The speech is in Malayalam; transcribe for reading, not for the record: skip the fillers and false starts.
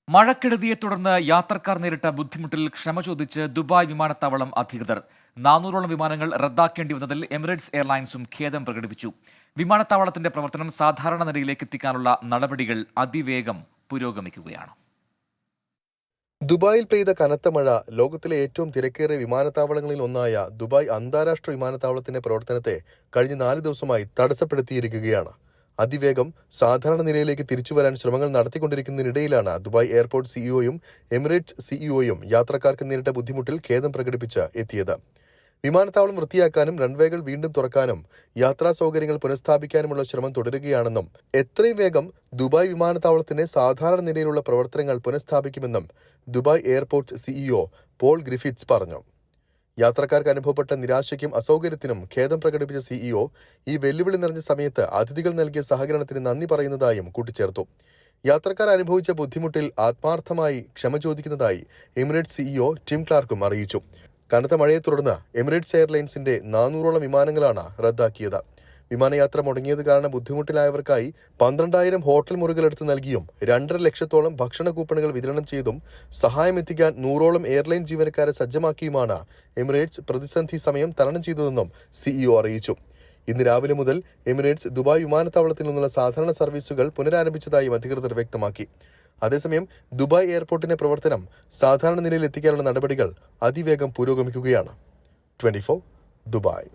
മഴക്കെടുതിയെ തുടർന്ന് യാത്രക്കാർ നേരിട്ട ബുദ്ധിമുട്ടിൽ ക്ഷമ ചോദിച്ച് ദുബായ് വിമാനത്താവളം അധികൃതർ 400ഓളം വിമാനങ്ങൾ റദ്ദാക്കേണ്ടി വന്നതിൽ എമിറേറ്റ്സ് എയർലൈൻസും ഖേദം പ്രകടിപ്പിച്ചു. വിമാനത്താവളത്തിന്റെ പ്രവർത്തനം സാധാരണ നിലയിലേക്ക് എത്തിക്കാനുള്ള നടപടികൾ അതിവേഗം പുരോഗമിക്കുകയാണ്. ദുബായിൽ പെയ്ത കനത്ത മഴ ലോകത്തിലെ ഏറ്റവും തിരക്കേറിയ വിമാനത്താവളങ്ങളിൽ ഒന്നായ ദുബായ് അന്താരാഷ്ട്ര വിമാനത്താവളത്തിന്റെ പ്രവർത്തനത്തെ കഴിഞ്ഞ 4 ദിവസമായി തടസ്സപ്പെടുത്തിയിരിക്കുകയാണ്. അതിവേഗം സാധാരണ നിലയിലേക്ക് തിരിച്ചുവരാൻ ശ്രമങ്ങൾ നടത്തിക്കൊണ്ടിരിക്കുന്നതിനിടയിലാണ് ദുബായ് എയർപോർട്ട് സിഇഒയും എമിറേറ്റ്സ് സിഇഒയും യാത്രക്കാർക്ക് നേരിട്ട ബുദ്ധിമുട്ടിൽ ഖേദം പ്രകടിപ്പിച്ച് എത്തിയത്. വിമാനത്താവളം വൃത്തിയാക്കാനും റൺവേകൾ വീണ്ടും തുറക്കാനും യാത്രാ സൗകര്യങ്ങൾ പുനഃസ്ഥാപിക്കാനുമുള്ള ശ്രമം തുടരുകയാണെന്നും എത്രയും വേഗം ദുബായ് വിമാനത്താവളത്തിന്റെ സാധാരണ നിലയിലുള്ള പ്രവർത്തനങ്ങൾ പുനഃസ്ഥാപിക്കുമെന്നും ദുബായ് എയർപോർട്ട് സിഇഒ പോൾ ഗ്രിഫിറ്റ്സ് പറഞ്ഞു. യാത്രക്കാർക്ക് അനുഭവപ്പെട്ട നിരാശയ്ക്കും അസൗകര്യത്തിനും ഖേദം പ്രകടിപ്പിച്ച സിഇഒ ഈ വെല്ലുവിളി നിറഞ്ഞ സമയത്ത് അതിഥികൾ നൽകിയ സഹകരണത്തിന് നന്ദി പറയുന്നതായും കൂട്ടിച്ചേർത്തു. യാത്രക്കാർ അനുഭവിച്ച ബുദ്ധിമുട്ടിൽ ആത്മാർത്ഥമായി ക്ഷമ ചോദിക്കുന്നതായി എമിറേറ്റ്സ് സിഇഒ ടിം ക്ലാർക്കും അറിയിച്ചു. കനത്ത മഴയെ തുടർന്ന് എമിറേറ്റ്സ് എയർലൈൻസിന്റെ 400ഓളം വിമാനങ്ങളാണ് റദ്ദാക്കിയത്. വിമാനയാത്ര മുടങ്ങിയത് കാരണം ബുദ്ധിമുട്ടിലായവർക്കായി 12,000 ഹോട്ടൽ മുറികൾ എടുത്തു നൽകിയും 2.5 ലക്ഷത്തോളം ഭക്ഷണ കൂപ്പണുകൾ വിതരണം ചെയ്തും സഹായമെത്തിക്കാൻ 100ഓളം എയർലൈൻ ജീവനക്കാരെ സജ്ജമാക്കിയുമാണ് എമിറേറ്റ്സ് പ്രതിസന്ധി സമയം തരണം ചെയ്തതെന്നും സിഇഒ അറിയിച്ചു. ഇന്ന് രാവിലെ മുതൽ എമിറേറ്റ്സ് ദുബായ് വിമാനത്താവളത്തിൽ നിന്നുള്ള സാധാരണ സർവീസുകൾ പുനരാരംഭിച്ചതായും അധികൃതർ വ്യക്തമാക്കി. അതേസമയം ദുബായ് എയർപോർട്ടിന്റെ പ്രവർത്തനം സാധാരണ നിലയിൽ എത്തിക്കാനുള്ള നടപടികൾ അതിവേഗം പുരോഗമിക്കുകയാണ്. 24 ദുബായ്.